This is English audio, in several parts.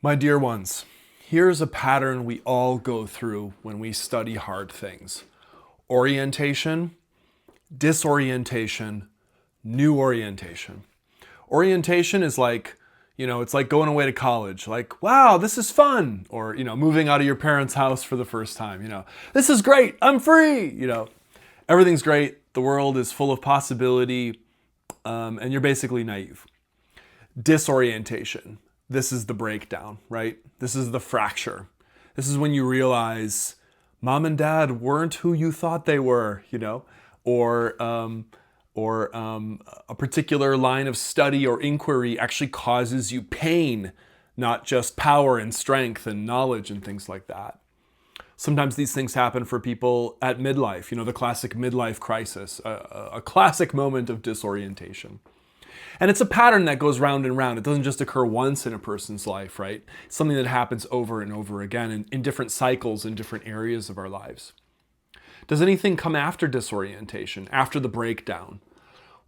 My dear ones, here's a pattern we all go through when we study hard things. Orientation, disorientation, new orientation. Orientation is like, it's like going away to college. Like, wow, this is fun. Or, moving out of your parents' house for the first time. This is great. I'm free. Everything's great. The world is full of possibility. And you're basically naive. Disorientation. This is the breakdown, right? This is the fracture. This is when you realize mom and dad weren't who you thought they were, or a particular line of study or inquiry actually causes you pain, not just power and strength and knowledge and things like that. Sometimes these things happen for people at midlife, the classic midlife crisis, a classic moment of disorientation. And it's a pattern that goes round and round. It doesn't just occur once in a person's life, right? It's something that happens over and over again in different cycles in different areas of our lives. Does anything come after disorientation, after the breakdown?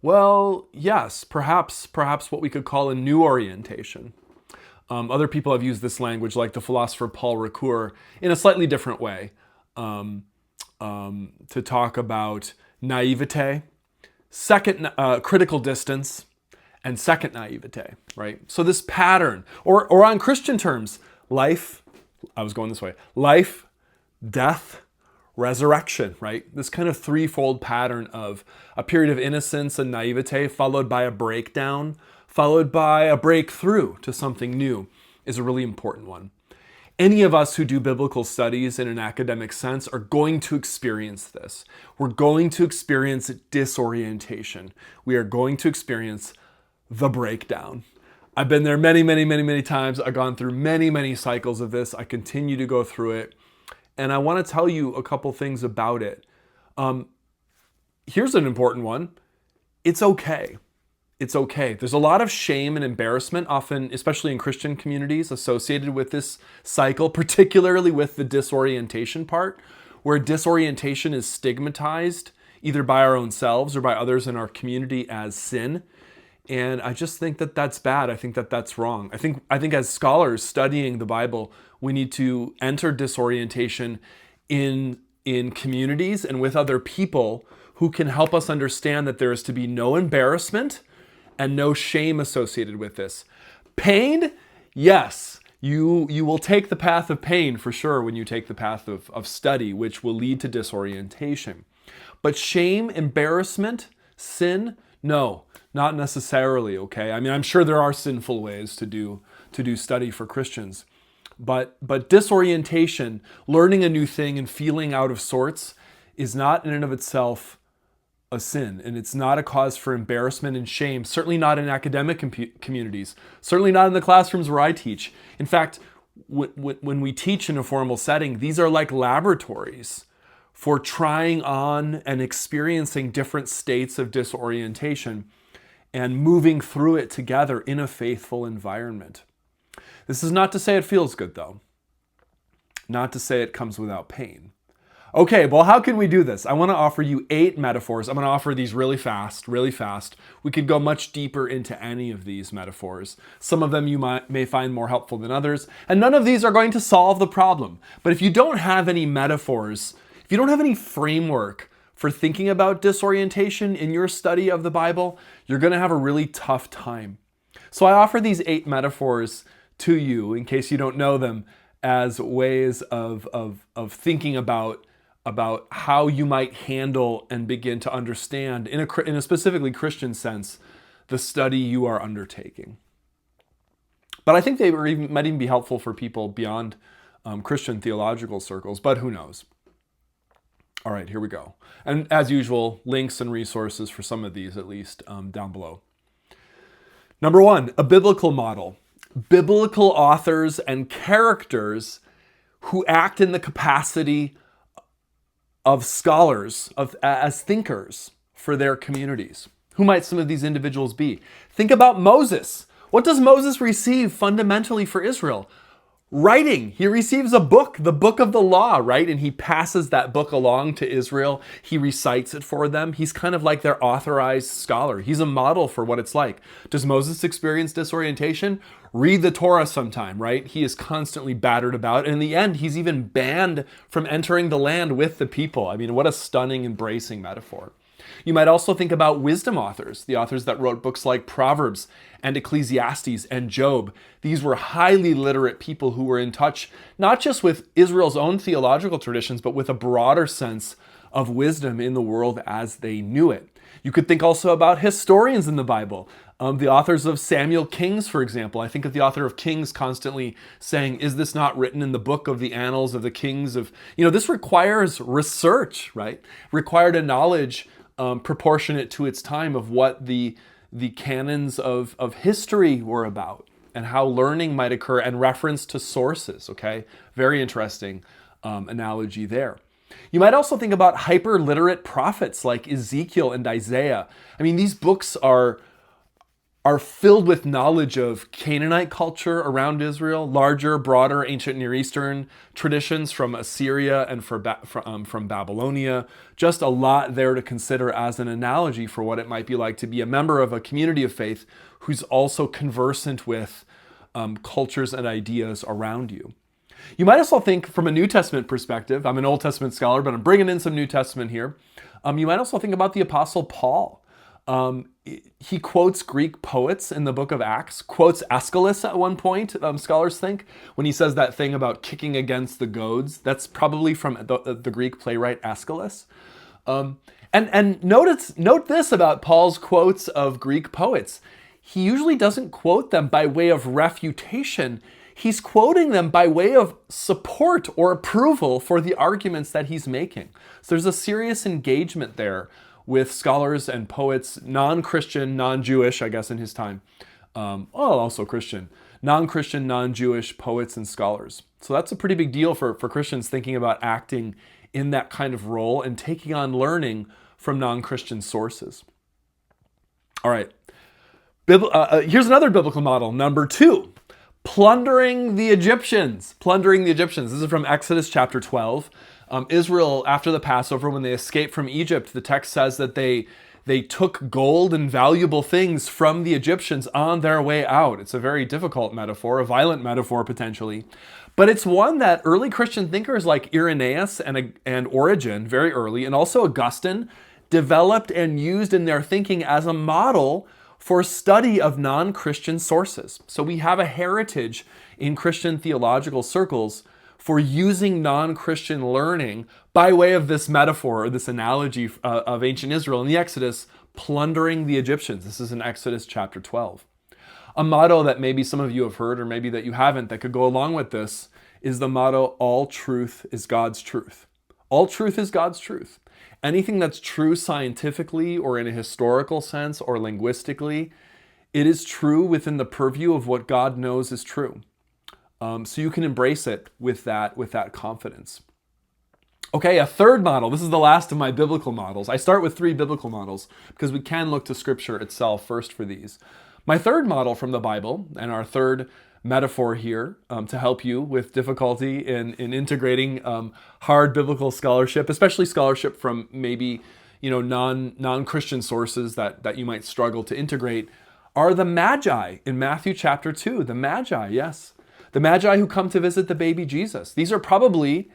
Well, yes, perhaps what we could call a new orientation. Other people have used this language, like the philosopher Paul Ricoeur, in a slightly different way, to talk about naivete, second critical distance, and second naivete, right? So this pattern, or on Christian terms, life, death, resurrection, right? This kind of threefold pattern of a period of innocence and naivete followed by a breakdown, followed by a breakthrough to something new is a really important one. Any of us who do biblical studies in an academic sense are going to experience this. We're going to experience disorientation. We are going to experience the breakdown. I've been there many times. I've gone through many cycles of this. I continue to go through it. And I want to tell you a couple things about it. Here's an important one. It's okay. It's okay. There's a lot of shame and embarrassment, often, especially in Christian communities, associated with this cycle, particularly with the disorientation part, where disorientation is stigmatized either by our own selves or by others in our community as sin. And I just think that that's bad. I think that that's wrong. I think as scholars studying the Bible, we need to enter disorientation in communities and with other people who can help us understand that there is to be no embarrassment and no shame associated with this. Pain, yes, you will take the path of pain for sure when you take the path of study, which will lead to disorientation. But shame, embarrassment, sin, no. Not necessarily, okay? I mean, I'm sure there are sinful ways to do study for Christians. But disorientation, learning a new thing and feeling out of sorts is not in and of itself a sin. And it's not a cause for embarrassment and shame, certainly not in academic communities, certainly not in the classrooms where I teach. In fact, when we teach in a formal setting, these are like laboratories for trying on and experiencing different states of disorientation and moving through it together in a faithful environment. This is not to say it feels good, though. Not to say it comes without pain. Okay, well, how can we do this? I want to offer you 8 metaphors. I'm going to offer these really fast. We could go much deeper into any of these metaphors. Some of them you may find more helpful than others, and none of these are going to solve the problem. But if you don't have any metaphors, if you don't have any framework for thinking about disorientation in your study of the Bible, you're going to have a really tough time. So I offer these 8 metaphors to you, in case you don't know them, as ways of thinking about how you might handle and begin to understand, in a specifically Christian sense, the study you are undertaking. But I think they might even be helpful for people beyond Christian theological circles, but who knows? All right, here we go. And as usual, links and resources for some of these, at least, down below. Number 1, a biblical model. Biblical authors and characters who act in the capacity of scholars, as thinkers for their communities. Who might some of these individuals be? Think about Moses. What does Moses receive fundamentally for Israel? Writing. He receives a book, the book of the law, right? And he passes that book along to Israel. He recites it for them. He's kind of like their authorized scholar. He's a model for what it's like. Does Moses experience disorientation? Read the Torah sometime, right? He is constantly battered about. And in the end, he's even banned from entering the land with the people. I mean, what a stunning, embracing metaphor. You might also think about wisdom authors, the authors that wrote books like Proverbs and Ecclesiastes and Job. These were highly literate people who were in touch not just with Israel's own theological traditions, but with a broader sense of wisdom in the world as they knew it. You could think also about historians in the Bible. The authors of Samuel Kings, for example. I think of the author of Kings constantly saying, is this not written in the book of the annals of the kings of... this requires research, right? Required a knowledge proportionate to its time of what the canons of history were about and how learning might occur and reference to sources, okay? Very interesting analogy there. You might also think about hyper-literate prophets like Ezekiel and Isaiah. I mean, these books are filled with knowledge of Canaanite culture around Israel, larger, broader ancient Near Eastern traditions from Assyria and from Babylonia. Just a lot there to consider as an analogy for what it might be like to be a member of a community of faith who's also conversant with cultures and ideas around you. You might also think from a New Testament perspective. I'm an Old Testament scholar, but I'm bringing in some New Testament here. You might also think about the Apostle Paul. He quotes Greek poets in the book of Acts, quotes Aeschylus at one point, scholars think, when he says that thing about kicking against the goads. That's probably from the Greek playwright Aeschylus. And note this about Paul's quotes of Greek poets. He usually doesn't quote them by way of refutation. He's quoting them by way of support or approval for the arguments that he's making. So there's a serious engagement there with scholars and poets, non-Christian, non-Jewish, I guess in his time, also Christian, non-Christian, non-Jewish poets and scholars. So that's a pretty big deal for Christians thinking about acting in that kind of role and taking on learning from non-Christian sources. All right, here's another biblical model, number 2. Plundering the Egyptians. Plundering the Egyptians. This is from Exodus chapter 12. Israel, after the Passover, when they escaped from Egypt, the text says that they took gold and valuable things from the Egyptians on their way out. It's a very difficult metaphor, a violent metaphor potentially. But it's one that early Christian thinkers like Irenaeus and Origen, very early, and also Augustine, developed and used in their thinking as a model for study of non-Christian sources. So we have a heritage in Christian theological circles for using non-Christian learning by way of this metaphor or this analogy of ancient Israel in the Exodus, plundering the Egyptians. This is in Exodus chapter 12. A motto that maybe some of you have heard or maybe that you haven't that could go along with this is the motto, all truth is God's truth. All truth is God's truth. Anything that's true scientifically or in a historical sense or linguistically, it is true within the purview of what God knows is true. So you can embrace it with that confidence. Okay, a third model. This is the last of my biblical models. I start with 3 biblical models because we can look to Scripture itself first for these. My third model from the Bible, and our third metaphor here to help you with difficulty in integrating hard biblical scholarship, especially scholarship from maybe non-Christian sources that you might struggle to integrate, are the Magi in Matthew chapter 2. The Magi, yes. The Magi who come to visit the baby Jesus. These are probably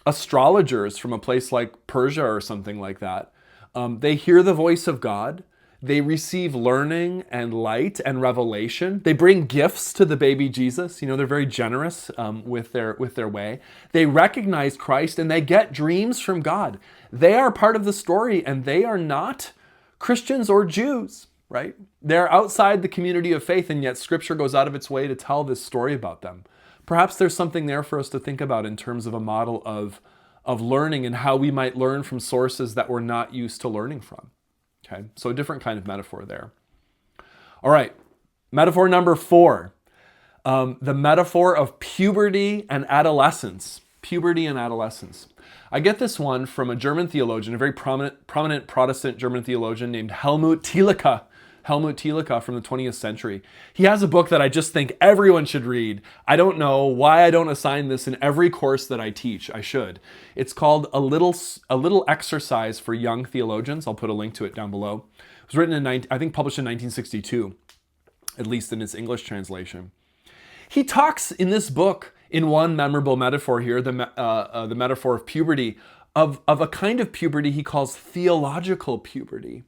astrologers from a place like Persia or something like that. They hear the voice of God. They receive learning and light and revelation. They bring gifts to the baby Jesus. They're very generous with their way. They recognize Christ and they get dreams from God. They are part of the story and they are not Christians or Jews, right? They're outside the community of faith, and yet Scripture goes out of its way to tell this story about them. Perhaps there's something there for us to think about in terms of a model of learning and how we might learn from sources that we're not used to learning from. Okay, so a different kind of metaphor there. All right, metaphor number 4, the metaphor of puberty and adolescence. Puberty and adolescence. I get this one from a German theologian, a very prominent Protestant German theologian named Helmut Thielicke. Helmut Thielicke from the 20th century. He has a book that I just think everyone should read. I don't know why I don't assign this in every course that I teach. I should. It's called A Little Exercise for Young Theologians. I'll put a link to it down below. It was written in, I think, published in 1962, at least in its English translation. He talks in this book, in one memorable metaphor here, the metaphor of puberty, of a kind of puberty he calls theological puberty,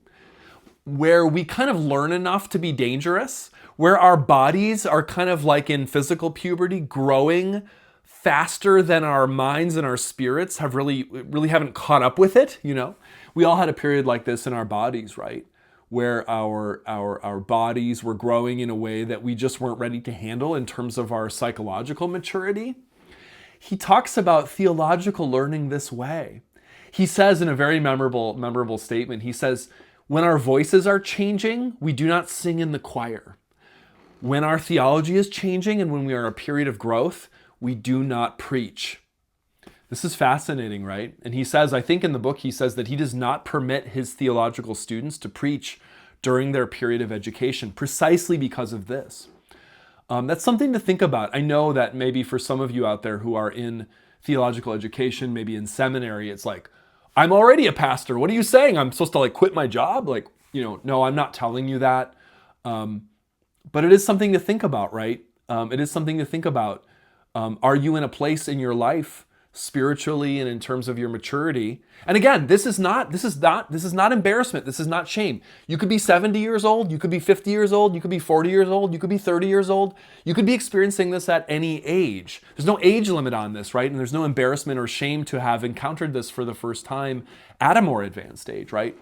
where we kind of learn enough to be dangerous, where our bodies are kind of like in physical puberty, growing faster than our minds and our spirits have really haven't caught up with it, you know? We all had a period like this in our bodies, right? Where our bodies were growing in a way that we just weren't ready to handle in terms of our psychological maturity. He talks about theological learning this way. He says in a very memorable statement, he says, when our voices are changing, we do not sing in the choir. When our theology is changing and when we are in a period of growth, we do not preach. This is fascinating, right? And he says, I think in the book, he says that he does not permit his theological students to preach during their period of education, precisely because of this. That's something to think about. I know that maybe for some of you out there who are in theological education, maybe in seminary, it's like, I'm already a pastor. What are you saying? I'm supposed to like quit my job? Like, you know, no, I'm not telling you that. But it is something to think about, right? It is something to think about. Are you in a place in your life spiritually and in terms of your maturity? And again, this is not embarrassment. This is not shame. You could be 70 years old. You could be 50 years old. You could be 40 years old. You could be 30 years old. You could be experiencing this at any age. There's no age limit on this, right? And there's no embarrassment or shame to have encountered this for the first time at a more advanced age, right?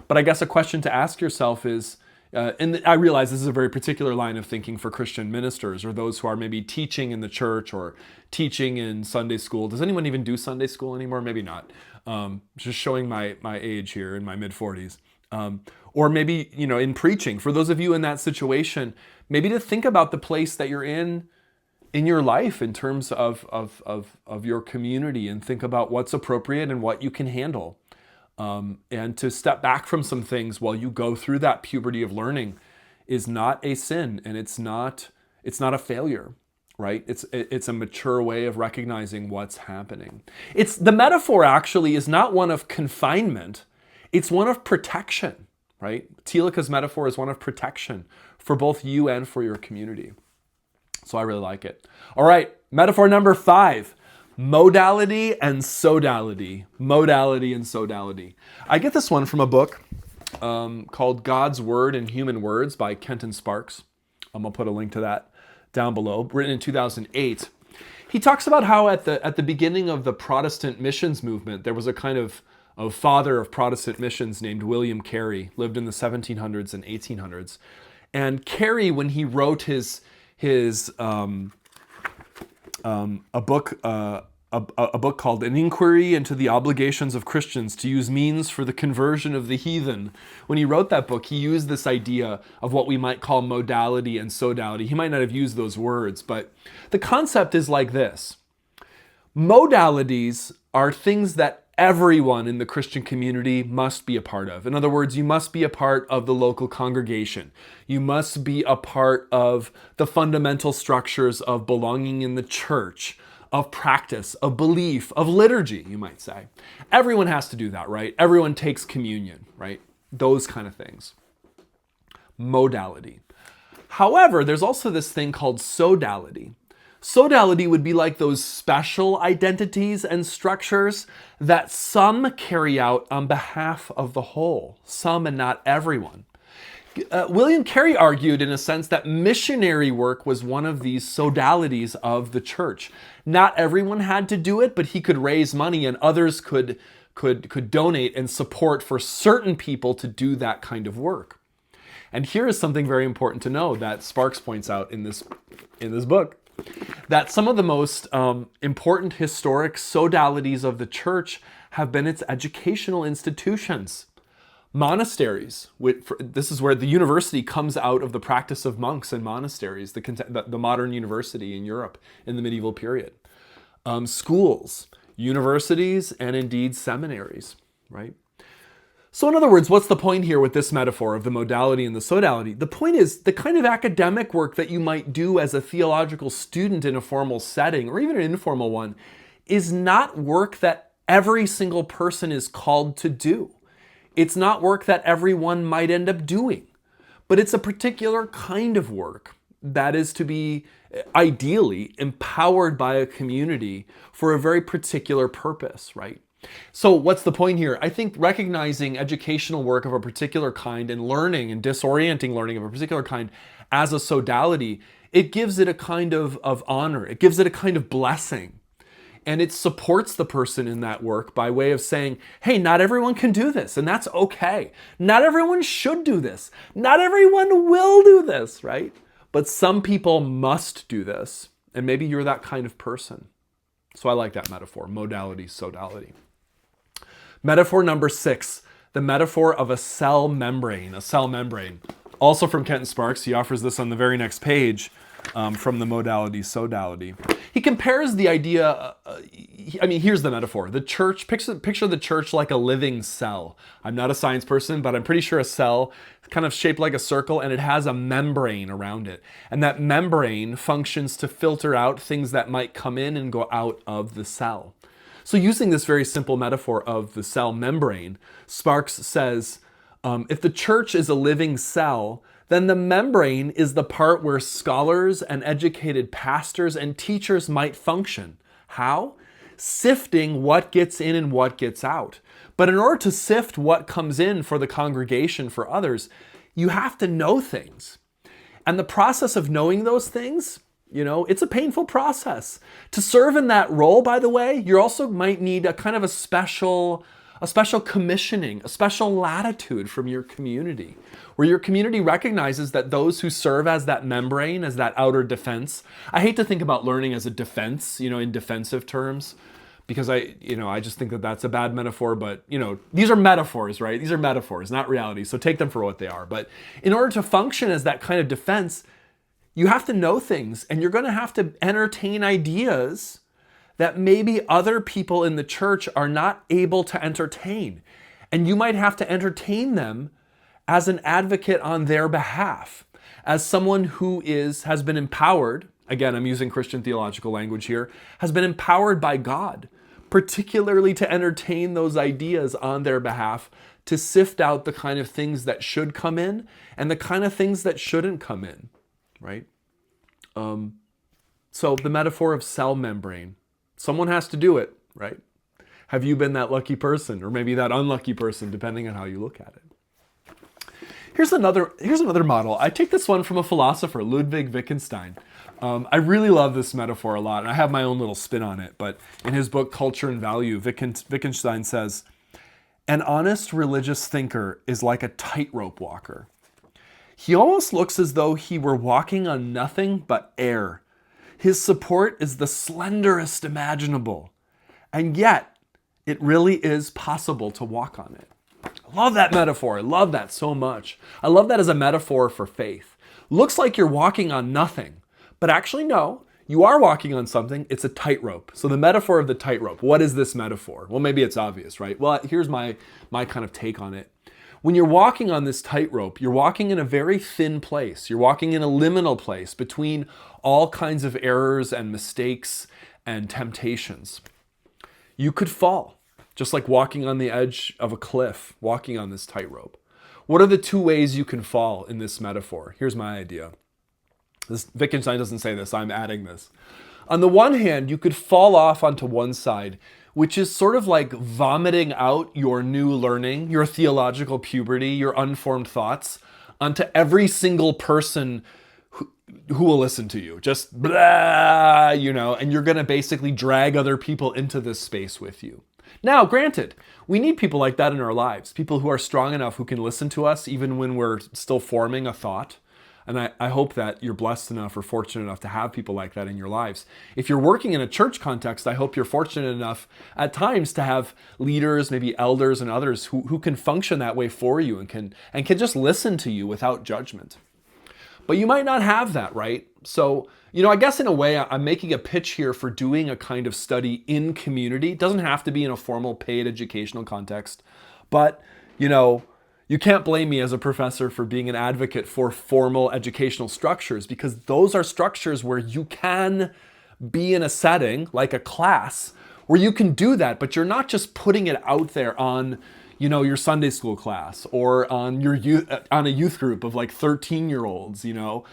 But I guess a question to ask yourself is, and I realize this is a very particular line of thinking for Christian ministers or those who are maybe teaching in the church or teaching in Sunday school. Does anyone even do Sunday school anymore? Maybe not. Just showing my age here in my mid-40s. Or maybe, you know, in preaching. For those of you in that situation, maybe to think about the place that you're in your life in terms of your community and think about what's appropriate and what you can handle. And to step back from some things while you go through that puberty of learning is not a sin, and it's not a failure, right? It's a mature way of recognizing what's happening. The metaphor actually is not one of confinement, it's one of protection, right? Thielicke's metaphor is one of protection for both you and for your community. So I really like it. All right, metaphor number 5. Modality and sodality. Modality and sodality. I get this one from a book called God's Word and Human Words by Kenton Sparks. I'll put a link to that down below, written in 2008. He talks about how at the beginning of the Protestant missions movement, there was a kind of father of Protestant missions named William Carey, lived in the 1700s and 1800s. And Carey, when he wrote his a book called An Inquiry into the Obligations of Christians to Use Means for the Conversion of the Heathen. When he wrote that book, he used this idea of what we might call modality and sodality. He might not have used those words, but the concept is like this. Modalities are things that everyone in the Christian community must be a part of. In other words, you must be a part of the local congregation. You must be a part of the fundamental structures of belonging in the church, of practice, of belief, of liturgy, you might say. Everyone has to do that, right? Everyone takes communion, right? Those kind of things. Modality. However, there's also this thing called sodality. Sodality would be like those special identities and structures that some carry out on behalf of the whole, some and not everyone. William Carey argued, in a sense, that missionary work was one of these sodalities of the church. Not everyone had to do it, but he could raise money and others could donate and support for certain people to do that kind of work. And here is something very important to know that Sparks points out in this book. That some of the most important historic sodalities of the church have been its educational institutions. Monasteries, this is where the university comes out of the practice of monks and monasteries, the modern university in Europe in the medieval period. Schools, universities, and indeed seminaries, right? So in other words, what's the point here with this metaphor of the modality and the sodality? The point is the kind of academic work that you might do as a theological student in a formal setting, or even an informal one, is not work that every single person is called to do. It's not work that everyone might end up doing, but it's a particular kind of work that is to be ideally empowered by a community for a very particular purpose, right? So what's the point here? I think recognizing educational work of a particular kind and learning and disorienting learning of a particular kind as a sodality, it gives it a kind of honor. It gives it a kind of blessing. And it supports the person in that work by way of saying, hey, not everyone can do this, and that's okay. Not everyone should do this. Not everyone will do this, right? But some people must do this, and maybe you're that kind of person. So I like that metaphor, modality, sodality. Metaphor number 6, the metaphor of a cell membrane. A cell membrane. Also from Kenton Sparks, he offers this on the very next page from the modality, sodality. He compares the idea, here's the metaphor. The church, picture the church like a living cell. I'm not a science person, but I'm pretty sure a cell is kind of shaped like a circle, and it has a membrane around it. And that membrane functions to filter out things that might come in and go out of the cell. So using this very simple metaphor of the cell membrane, Sparks says, if the church is a living cell, then the membrane is the part where scholars and educated pastors and teachers might function. How? Sifting what gets in and what gets out. But in order to sift what comes in for the congregation, for others, you have to know things. And the process of knowing those things, it's a painful process. To serve in that role, by the way, you also might need a kind of a special commissioning, a special latitude from your community, where your community recognizes that those who serve as that membrane, as that outer defense. I hate to think about learning as a defense, in defensive terms, because I just think that that's a bad metaphor, but these are metaphors, right? These are metaphors, not reality. So take them for what they are. But in order to function as that kind of defense, you have to know things, and you're going to have to entertain ideas that maybe other people in the church are not able to entertain. And you might have to entertain them as an advocate on their behalf, as someone who has been empowered, again, I'm using Christian theological language here, has been empowered by God, particularly to entertain those ideas on their behalf, to sift out the kind of things that should come in and the kind of things that shouldn't come in, right? So the metaphor of cell membrane. Someone has to do it, right? Have you been that lucky person, or maybe that unlucky person, depending on how you look at it? Here's another model. I take this one from a philosopher, Ludwig Wittgenstein. I really love this metaphor a lot, and I have my own little spin on it. But in his book, Culture and Value, Wittgenstein says, an honest religious thinker is like a tightrope walker. He almost looks as though he were walking on nothing but air. His support is the slenderest imaginable. And yet, it really is possible to walk on it. I love that metaphor. I love that so much. I love that as a metaphor for faith. Looks like you're walking on nothing, but actually no, you are walking on something. It's a tightrope. So the metaphor of the tightrope, what is this metaphor? Well, maybe it's obvious, right? Well, here's my kind of take on it. When you're walking on this tightrope, you're walking in a very thin place. You're walking in a liminal place between all kinds of errors and mistakes and temptations. You could fall, just like walking on the edge of a cliff, walking on this tightrope. What are the two ways you can fall in this metaphor? Here's my idea. Wittgenstein doesn't say this, I'm adding this. On the one hand, you could fall off onto one side, which is sort of like vomiting out your new learning, your theological puberty, your unformed thoughts onto every single person who will listen to you. Just blah, and you're going to basically drag other people into this space with you. Now, granted, we need people like that in our lives, people who are strong enough who can listen to us even when we're still forming a thought. And I hope that you're blessed enough or fortunate enough to have people like that in your lives. If you're working in a church context, I hope you're fortunate enough at times to have leaders, maybe elders and others who can function that way for you and can just listen to you without judgment. But you might not have that, right? So, I guess in a way, I'm making a pitch here for doing a kind of study in community. It doesn't have to be in a formal paid educational context, but You know, you can't blame me as a professor for being an advocate for formal educational structures, because those are structures where you can be in a setting like a class where you can do that, but you're not just putting it out there on, you know, your Sunday school class or on your youth, on a youth group of like 13-year-olds, you know.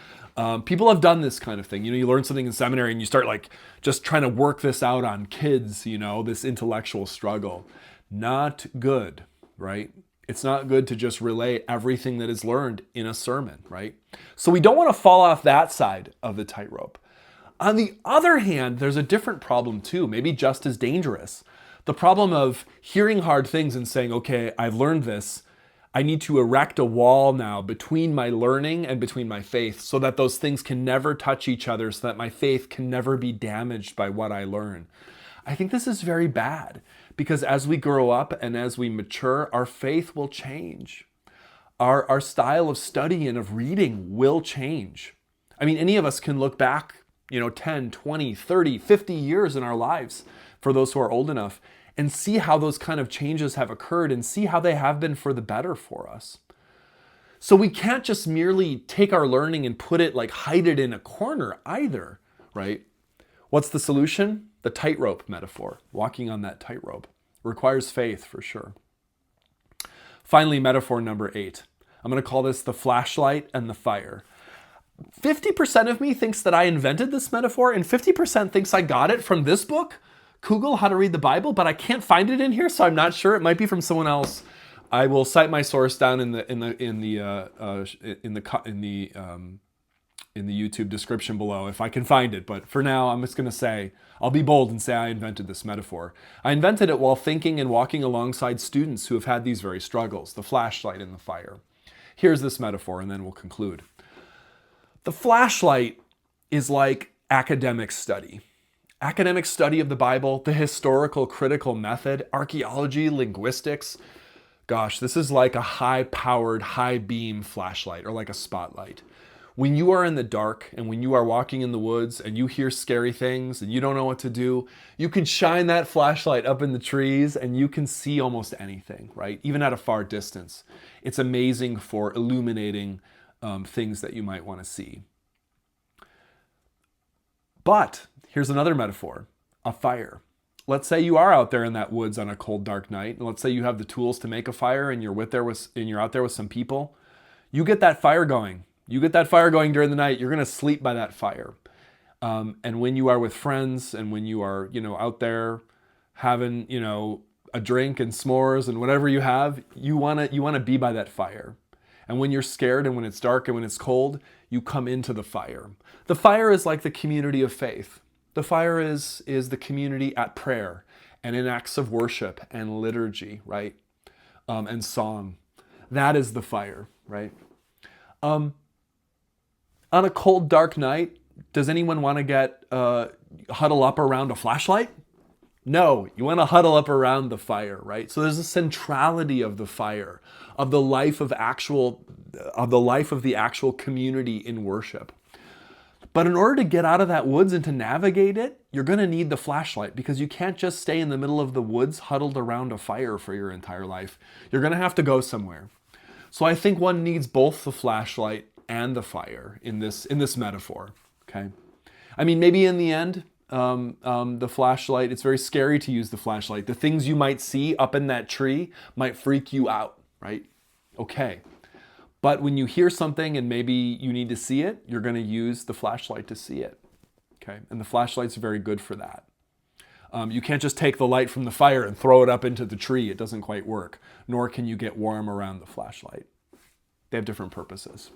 People have done this kind of thing. You know, you learn something in seminary and you start like just trying to work this out on kids, you know, this intellectual struggle. Not good, right? It's not good to just relay everything that is learned in a sermon, right? So we don't want to fall off that side of the tightrope. On the other hand, there's a different problem too, maybe just as dangerous. The problem of hearing hard things and saying, okay, I've learned this. I need to erect a wall now between my learning and between my faith so that those things can never touch each other, so that my faith can never be damaged by what I learn. I think this is very bad, because as we grow up and as we mature, our faith will change. Our style of study and of reading will change. I mean, any of us can look back, you know, 10, 20, 30, 50 years in our lives, for those who are old enough, and see how those kind of changes have occurred and see how they have been for the better for us. So we can't just merely take our learning and put it, like, hide it in a corner either, right? What's the solution? The tightrope metaphor. Walking on that tightrope requires faith for sure. Finally, metaphor number 8. I'm going to call this the flashlight and the fire. 50% of me thinks that I invented this metaphor, and 50% thinks I got it from this book, Google How to Read the Bible, but I can't find it in here, so I'm not sure. It might be from someone else. I will cite my source down in the YouTube description below if I can find it. But for now, I'm just going to say, I'll be bold and say I invented this metaphor. I invented it while thinking and walking alongside students who have had these very struggles, the flashlight and the fire. Here's this metaphor, and then we'll conclude. The flashlight is like academic study. Academic study of the Bible, the historical critical method, archaeology, linguistics. Gosh, this is like a high-powered, high-beam flashlight, or like a spotlight. When you are in the dark and when you are walking in the woods and you hear scary things and you don't know what to do, you can shine that flashlight up in the trees and you can see almost anything, right? Even at a far distance. It's amazing for illuminating things that you might want to see. But here's another metaphor, a fire. Let's say you are out there in that woods on a cold, dark night, and let's say you have the tools to make a fire and you're out there with some people. You get that fire going. You get that fire going during the night. You're going to sleep by that fire. And when you are with friends and when you are, you know, out there having, you know, a drink and s'mores and whatever you have, you want to be by that fire. And when you're scared and when it's dark and when it's cold, you come into the fire. The fire is like the community of faith. The fire is the community at prayer and in acts of worship and liturgy, right? And song. That is the fire, right? On a cold, dark night, does anyone want to get huddle up around a flashlight? No, you want to huddle up around the fire, right? So there's a centrality of the fire, of the life of the actual community in worship. But in order to get out of that woods and to navigate it, you're going to need the flashlight, because you can't just stay in the middle of the woods huddled around a fire for your entire life. You're going to have to go somewhere. So I think one needs both the flashlight and the fire in this metaphor, okay? I mean, maybe in the end, the flashlight, it's very scary to use the flashlight. The things you might see up in that tree might freak you out, right? Okay. But when you hear something and maybe you need to see it, you're going to use the flashlight to see it, okay? And the flashlight's very good for that. You can't just take the light from the fire and throw it up into the tree. It doesn't quite work. Nor can you get warm around the flashlight. They have different purposes.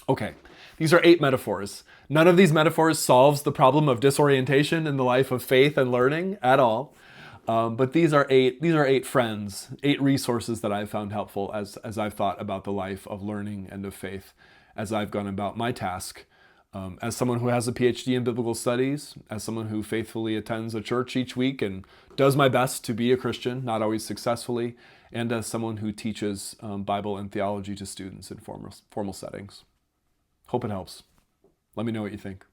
Okay, these are 8 metaphors. None of these metaphors solves the problem of disorientation in the life of faith and learning at all. But these are 8 friends, 8 resources that I've found helpful as I've thought about the life of learning and of faith, as I've gone about my task. As someone who has a PhD in biblical studies, as someone who faithfully attends a church each week and does my best to be a Christian, not always successfully, and as someone who teaches Bible and theology to students in formal settings. Hope it helps. Let me know what you think.